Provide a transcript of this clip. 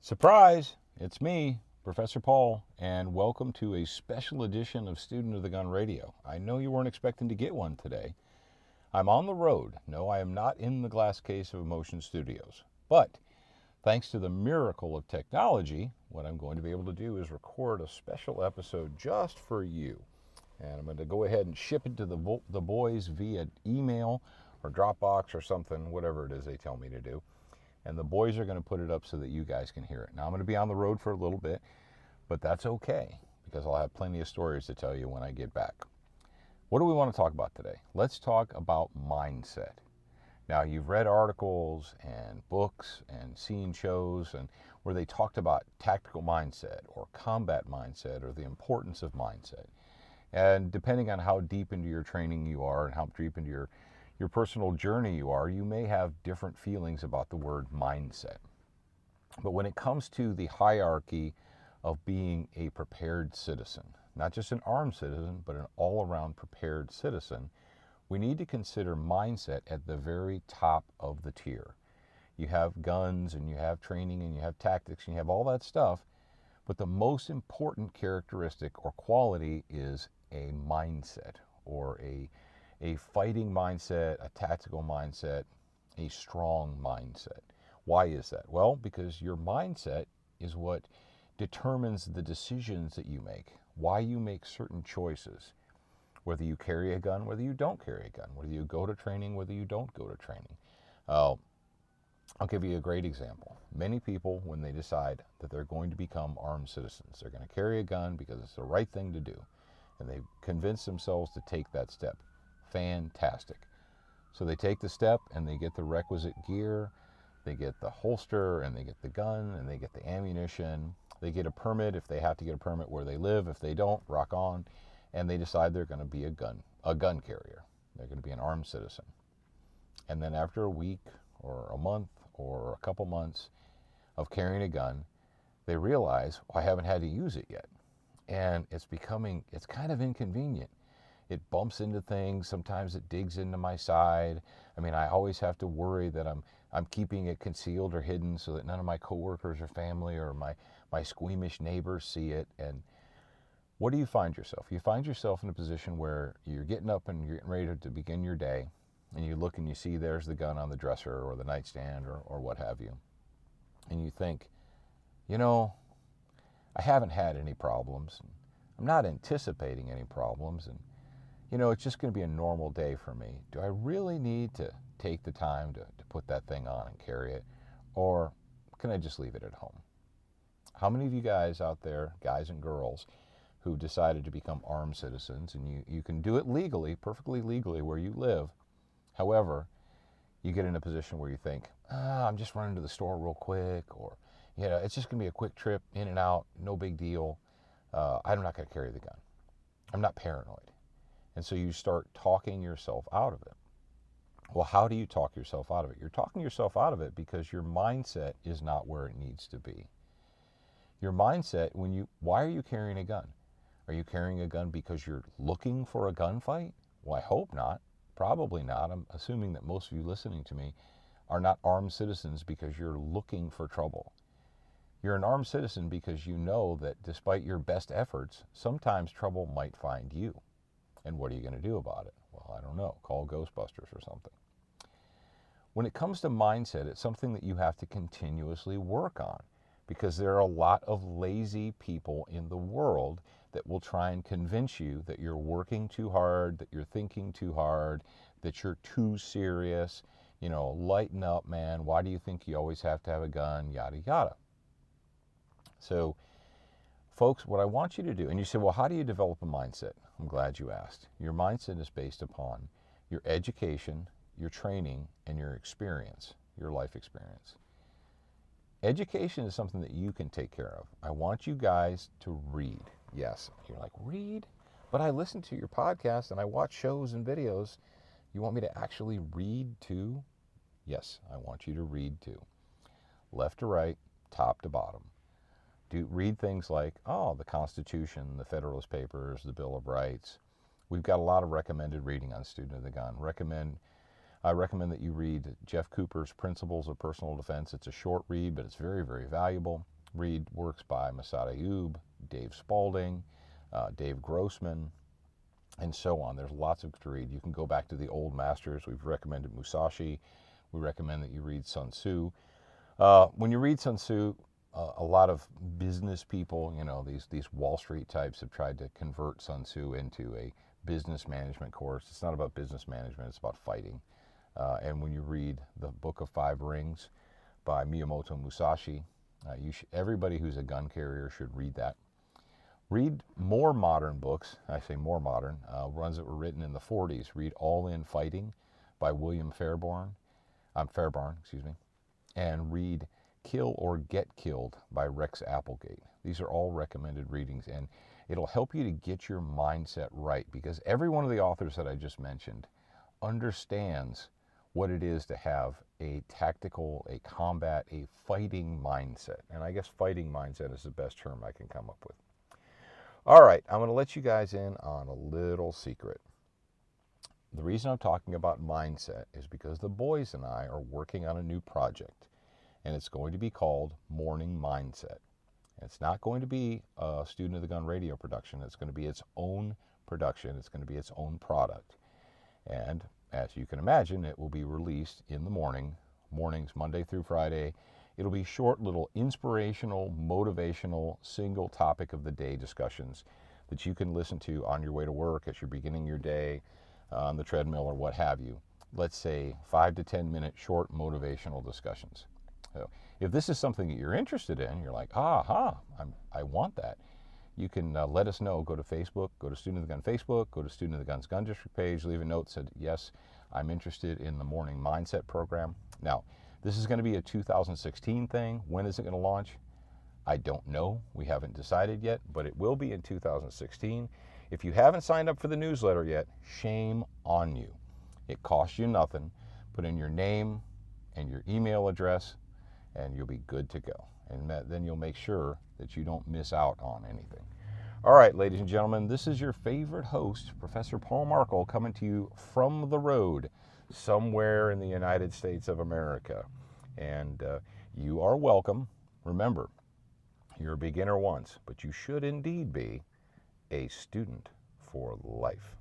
Surprise! It's me, Professor Paul, and welcome to a special edition of Student of the Gun Radio. I know you weren't expecting to get one today. I'm on the road. No, I am not in the glass case of Emotion Studios. But thanks to the miracle of technology, what I'm going to be able to do is record a special episode just for you. And I'm going to go ahead and ship it to the boys via email or Dropbox or something, whatever it is they tell me to do. And the boys are going to put it up so that you guys can hear it. Now, I'm going to be on the road for a little bit, but that's okay because I'll have plenty of stories to tell you when I get back. What do we want to talk about today? Let's talk about mindset. Now, you've read articles and books and seen shows and where they talked about tactical mindset or combat mindset or the importance of mindset. And depending on how deep into your training you are and how deep into your personal journey you are, you may have different feelings about the word mindset. But when it comes to the hierarchy of being a prepared citizen, not just an armed citizen, but an all-around prepared citizen, we need to consider mindset at the very top of the tier. You have guns and you have training and you have tactics and you have all that stuff, but the most important characteristic or quality is a mindset or a fighting mindset, a tactical mindset, a strong mindset. Why is that? Well, because your mindset is what determines the decisions that you make, why you make certain choices, whether you carry a gun, whether you don't carry a gun, whether you go to training, whether you don't go to training. I'll give you a great example. Many people, when they decide that they're going to become armed citizens, they're going to carry a gun because it's the right thing to do, and they convince themselves to take that step. Fantastic. So they take the step and they get the requisite gear, they get the holster and they get the gun and they get the ammunition. They get a permit if they have to get a permit where they live. If they don't, rock on. And they decide they're going to be a gun carrier. They're going to be an armed citizen. And then after a week or a month or a couple months of carrying a gun, they realize, I haven't had to use it yet. And it's kind of inconvenient. It bumps into things. Sometimes it digs into my side. I mean, I always have to worry that I'm keeping it concealed or hidden so that none of my coworkers or family or my squeamish neighbors see it. And what do you find yourself? You find yourself in a position where you're getting up and you're getting ready to begin your day, and you look and you see there's the gun on the dresser or the nightstand or what have you. And you think, I haven't had any problems. I'm not anticipating any problems. And it's just going to be a normal day for me. Do I really need to take the time to put that thing on and carry it? Or can I just leave it at home? How many of you guys out there, guys and girls, who decided to become armed citizens, and you can do it legally, perfectly legally where you live. However, you get in a position where you think, I'm just running to the store real quick, or, it's just going to be a quick trip in and out, no big deal. I'm not going to carry the gun. I'm not paranoid. And so you start talking yourself out of it. Well, how do you talk yourself out of it? You're talking yourself out of it because your mindset is not where it needs to be. Your mindset, why are you carrying a gun? Are you carrying a gun because you're looking for a gunfight? Well, I hope not. Probably not. I'm assuming that most of you listening to me are not armed citizens because you're looking for trouble. You're an armed citizen because you know that despite your best efforts, sometimes trouble might find you. And what are you going to do about it? Well, I don't know. Call Ghostbusters or something. When it comes to mindset, it's something that you have to continuously work on because there are a lot of lazy people in the world that will try and convince you that you're working too hard, that you're thinking too hard, that you're too serious. Lighten up, man. Why do you think you always have to have a gun? Yada, yada. So, folks, what I want you to do, and you say, well, how do you develop a mindset? I'm glad you asked. Your mindset is based upon your education, your training, and your experience, your life experience. Education is something that you can take care of. I want you guys to read. Yes, you're like, read? But I listen to your podcast and I watch shows and videos. You want me to actually read too? Yes, I want you to read too. Left to right, top to bottom. Read things like, the Constitution, the Federalist Papers, the Bill of Rights. We've got a lot of recommended reading on Student of the Gun. I recommend that you read Jeff Cooper's Principles of Personal Defense. It's a short read, but it's very, very valuable. Read works by Masad Ayub, Dave Spalding, Dave Grossman, and so on. There's lots of to read. You can go back to the old masters. We've recommended Musashi. We recommend that you read Sun Tzu. When you read Sun Tzu, a lot of business people, these Wall Street types have tried to convert Sun Tzu into a business management course. It's not about business management, it's about fighting. And when you read the Book of Five Rings by Miyamoto Musashi, everybody who's a gun carrier should read that. Read more modern books. I say more modern, ones that were written in the 40s. Read All In Fighting by William Fairbairn, and read Kill or Get Killed by Rex Applegate. These are all recommended readings, and it'll help you to get your mindset right, because every one of the authors that I just mentioned understands what it is to have a tactical, a combat, a fighting mindset. And I guess fighting mindset is the best term I can come up with. All right, I'm going to let you guys in on a little secret. The reason I'm talking about mindset is because the boys and I are working on a new project, and it's going to be called Morning Mindset. It's not going to be a Student of the Gun radio production. It's going to be its own production. It's going to be its own product. And as you can imagine, it will be released in the mornings, Monday through Friday. It'll be short, little inspirational, motivational, single topic of the day discussions that you can listen to on your way to work, as you're beginning your day, on the treadmill, or what have you. Let's say 5 to 10 minute short motivational discussions. So if this is something that you're interested in, you're like, I want that. You can let us know. Go to Facebook, go to Student of the Gun Facebook, go to Student of the Gun's Gun District page, leave a note that said, yes, I'm interested in the Morning Mindset program. Now, this is going to be a 2016 thing. When is it going to launch? I don't know. We haven't decided yet, but it will be in 2016. If you haven't signed up for the newsletter yet, shame on you. It costs you nothing. Put in your name and your email address, and you'll be good to go. And then you'll make sure that you don't miss out on anything. All right, ladies and gentlemen, this is your favorite host, Professor Paul Markle, coming to you from the road somewhere in the United States of America. And you are welcome. Remember, you're a beginner once, but you should indeed be a student for life.